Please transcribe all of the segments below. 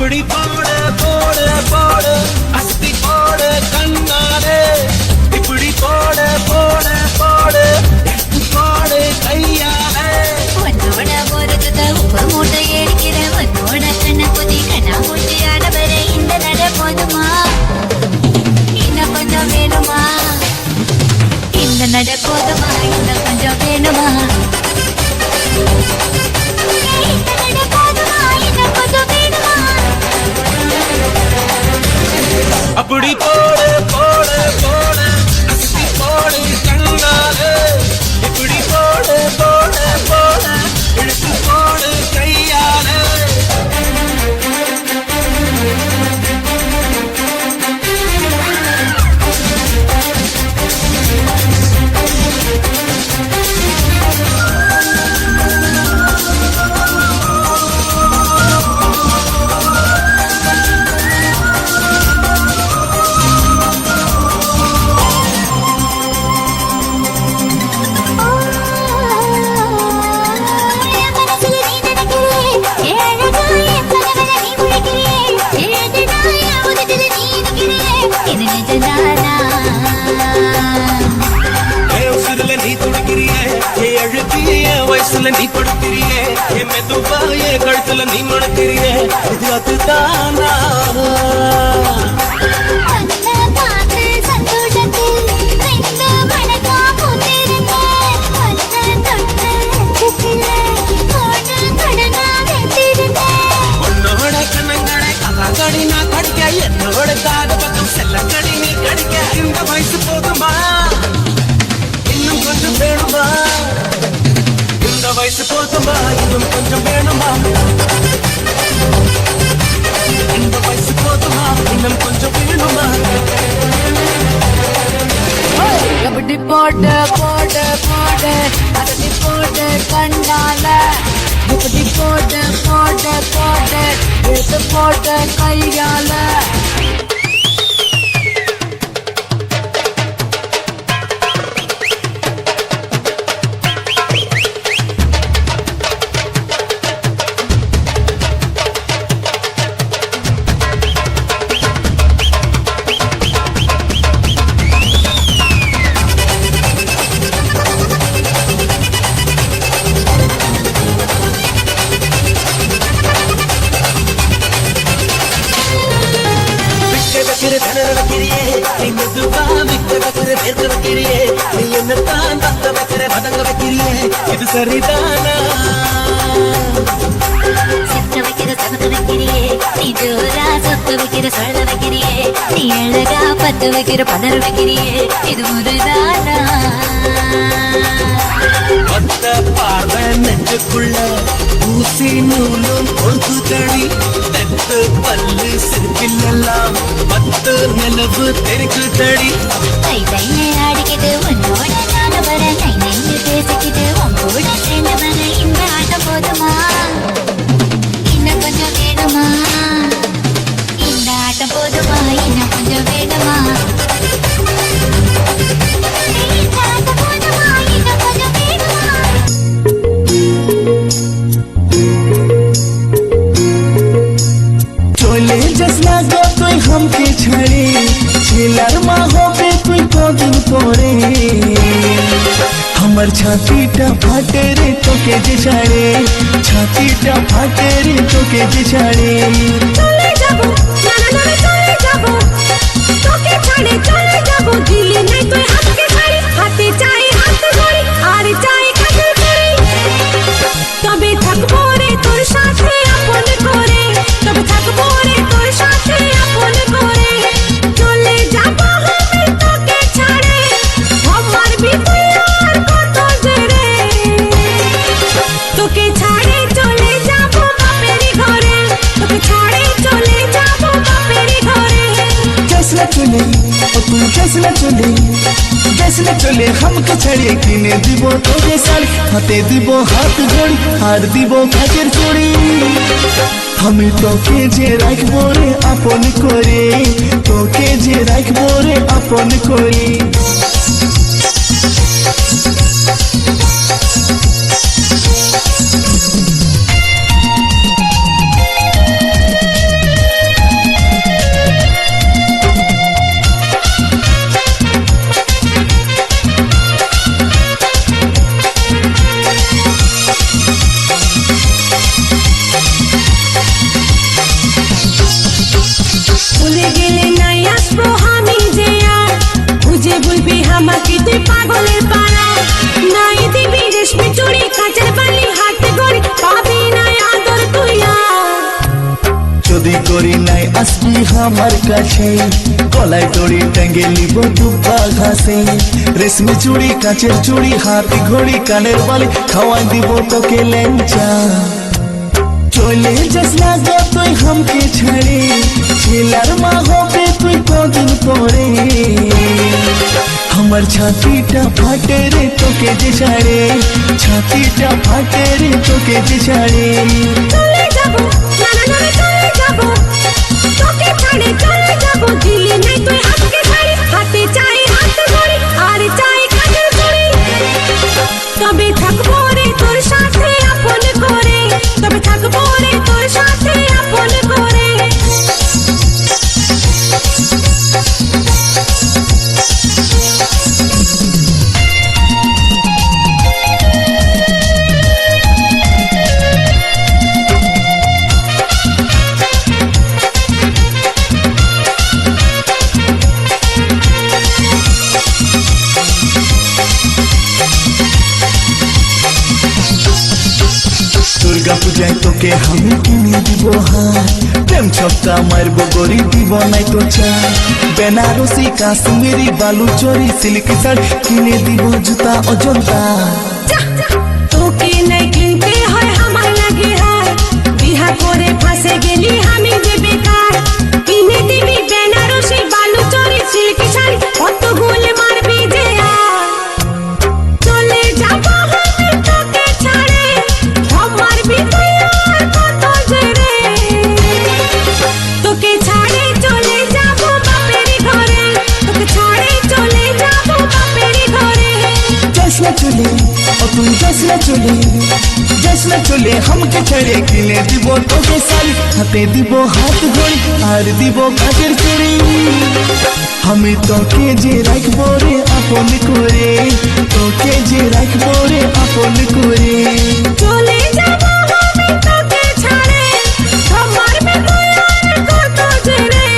இப்படி போடு போடு போடு அஸ்தி போடு கண்ணாலே இப்படி போடு போடு போடு போடு கையாலே உன்னோட போறதுக்கு உப்பு மூட்டை எடுக்கிற உன்னோட கண்ண குதி கண்ணா மூட்டி ஆடவர இந்த நட போதுமா இன்னும் கொஞ்சம் வேணுமா இந்த நட போதுமா இன்னும் கொஞ்சம் வேணுமா அப்படி போடு போடு போடு அஸ்தி போடு கண்ணாலே இப்படி போடு போடு போடு இழுத்து போடு கையாலே வயசுல நீ படுத்திரியே என் மெதுவாய கழுத்துல நீ மணக்கிறியே இது அதுதானா உன்னோட கண்ணங்களை கலாங்கடி நான் கடிக்க என்னோட காத பக்கம் செல்லங்கடி நீ கடிக்க இந்த வயசு போதுமா இன்னும் கொஞ்சம் வேணுமா இந்த வயசு போதுமா இன்னும் கொஞ்சம் வேணுமா இந்த வயசு போதுமா இன்னும் கொஞ்சம் வேணுமா எப்படி போட்டு போட்டு போட்டு அப்படி போட்டு கண்ணால இப்படி போட்டு போட்டு போட்டு இழுத்து போட்டு கையால இது சரிதானா சித்த வைக்கிற சமத்து வைக்கிறியே நீ ஜோரா சொத்து வைக்கிற சொல்ல வைக்கிறியே நீ அழகா பத்து வைக்கிற பதற வைக்கிறியே இது முறைதானா ஒத்த பார்வை நெஞ்சுக்குள்ள ஊசி நூலும் பொழுது தடி நெத்து பல்லு சிரிப்பில்லாம் பத்து நிலவு தெருக்கு தடி கை தையை ஆடிக்கிட்டு உன்னோட நான வர கை நெஞ்சு பேசிக்கிட்டு உன் கூட சேர்ந்து வர இந்த ஆட்டம் போதுமா இன்னும் கொஞ்சம் வேணுமா இந்த ஆட்டம் போதுமா இன்னும் கொஞ்சம் வேணுமா இந்த ஆட்டம் போதுமா இன்னும் கொஞ்சம் வேணுமா চলে যাস না গো তুই হামকে ছাড়ে ছেলার মা হবে তুই কদিন পরে আমার ছাতিটা ফাটে রে তোকে যে ছাড়ে ছাতিটা ফাটে রে তোকে যে ছাড়ে চলে যাবো নানা নানা চলে যাবো তোকে ছাড়ে চলে যাবো দিলি নাই তুই হাতকে ছাড়ি হাতে চাই হাত ধরি আর চাই কাছে করি তবে থাকবো রে তোর সাথে আপন করে তবে থাকবো রে তোর সাথে আপন করে চলে যাবো আমি তোকে ছাড়ে আমার বিতুই আর কত জেরে তোকে ছাড়ে চলে যাবো বাপের ঘরে তোকে ছাড়ে চলে যাবো বাপের ঘরে গেছলা চলে ও তুই গেছলা চলে গেছলা চলে হামকে ছাড়ে কিনে দিব তোকে শাড়ি হাতে দিব হাত ঘড়ি আর দিব কাচের চুড়ি আমি তোকে যে রাখবো রে আপন করে তোকে যে রাখবো রে আপন করে করি নাই আসবি আমার কাছে গলায় দড়ি টাঙ্গে নিব দুব্বা ঘাসে রেশমি চুড়ি কাচের চুড়ি হাতি ঘড়ি কানের বালি খাওয়াই দিব তোকে লেঞ্চা চলে যাস না গো তুই হামকে ছাড়ে ছেলার মা হবে তুই কদিন পরে আমার ছাতিটা ফাটে রে তোকে যে ছাড়ে ছাতিটা ফাটে রে তোকে যে ছাড়ে চলে যাব নানা নামে চলে যাব তোকে ছাড়ে চলে যাব দিলি নাই তুই হাতকে ছাড়ি হাতে চাই হাত ধরি আর চাই কাজের চুড়ি তবে থাকবো রে তোর সাথে আপন করে তবে থাকবো রে তোর সাথে আপন করে দুর্গা পূজায় তোকে আমি কিনে দিব হার প্রেম ছক্কা মারব গরি দিব নাই তো চাই বেনারসি কাশ্মীরি বালু চরি সিল্ক শাড়ি কিনে দিব জুতা অজন্তা তোকে নাই কিনতে হয় আমার লাগে হার বিহা করে ফাঁসে গেলি আমি যে বেকার কিনে দিবি বেনারসি বালু চরি সিল্ক শাড়ি কত গোল মারবি যে আর চলে যাব আমি তোকে ছাড়ে সব মারবি তুই আর কত জেরে তোকে ছাড়ে চলে যাব বাপের ঘরে তোকে ছাড়ে চলে যাব বাপের ঘরে যাস না চলে ও তুই যাস না চলে हमके छड़े किने দিব তোকে শাড়ি হাতে দিব হাত ঘড়ি আর দিব কাজের চুড়ি আমি তোকে যে রাখবো রে আপন করে তোকে যে রাখবো রে আপন করে চলে যাব আমি তোকে ছাড়ে সব মারবে তুই আর কত জেরে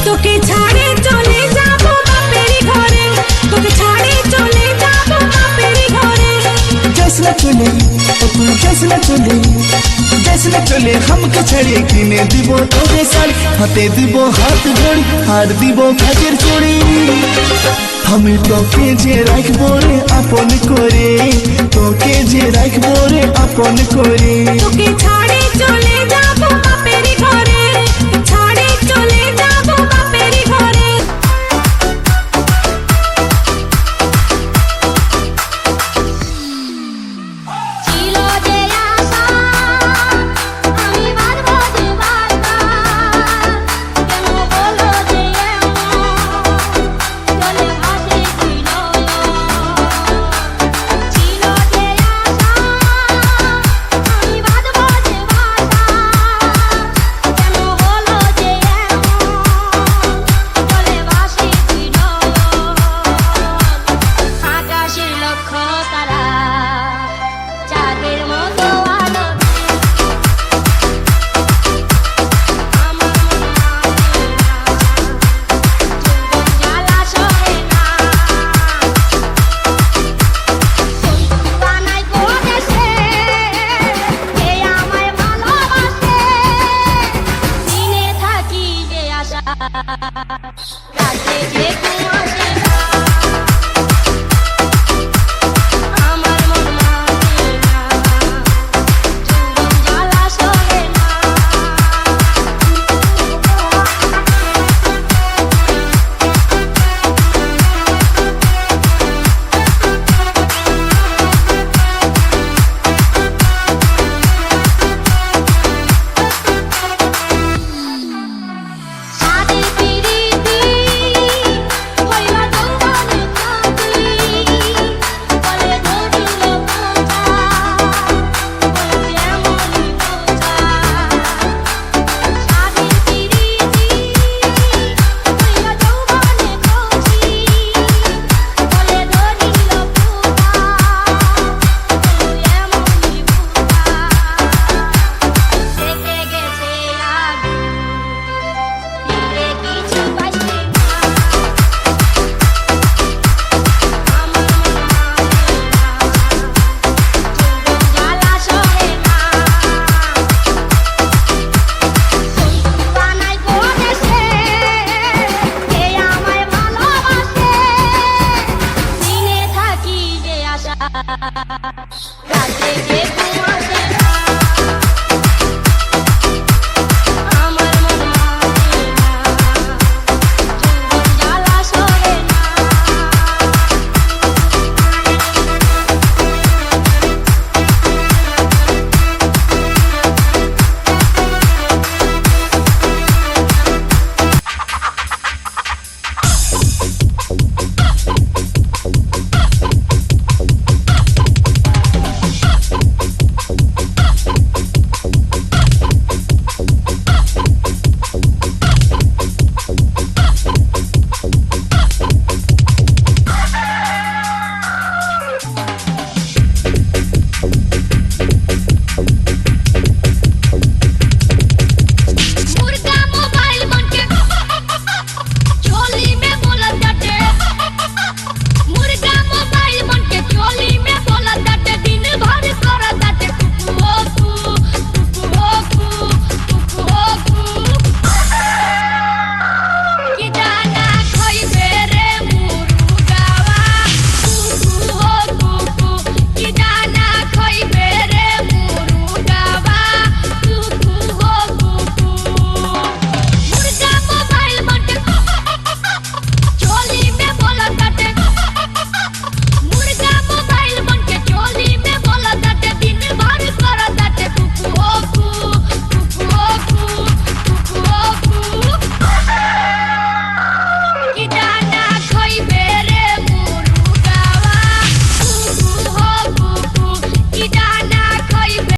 তোকে ছাড়ে চলে যাব বাপের ঘরে তোকে ছাড়ে চলে যাব বাপের ঘরে যাস না চলে ও তুই যাস না চলে हमके छड़े किने দিব তোকে শাড়ি হাতে দিব হাত ঘড়ি আর দিব কাজের চুড়ি আমি তোকে যে রাখবো রে আপন করে তোকে যে রাখবো রে আপন করে তোকে ছাড়ে চলে যাব বাপের ঘরে ছাড়ে চলে যাব বাপের ঘরে ছিল যে আশা আমি বাঁধবো যে বাসা কেন বলো যে চলে ভাসে ছিল ছিল যে আশা আমি বাঁধবো যে বাসা কেন বলো যে চলে ভাসে ছিল আকাশের লক্ষ তারা চাঁদের মতো আলো আমার মন জ্বালা সহে না বানাই পড়েছে কে আমায় ভালোবাসে দিনে থাকি যে আশা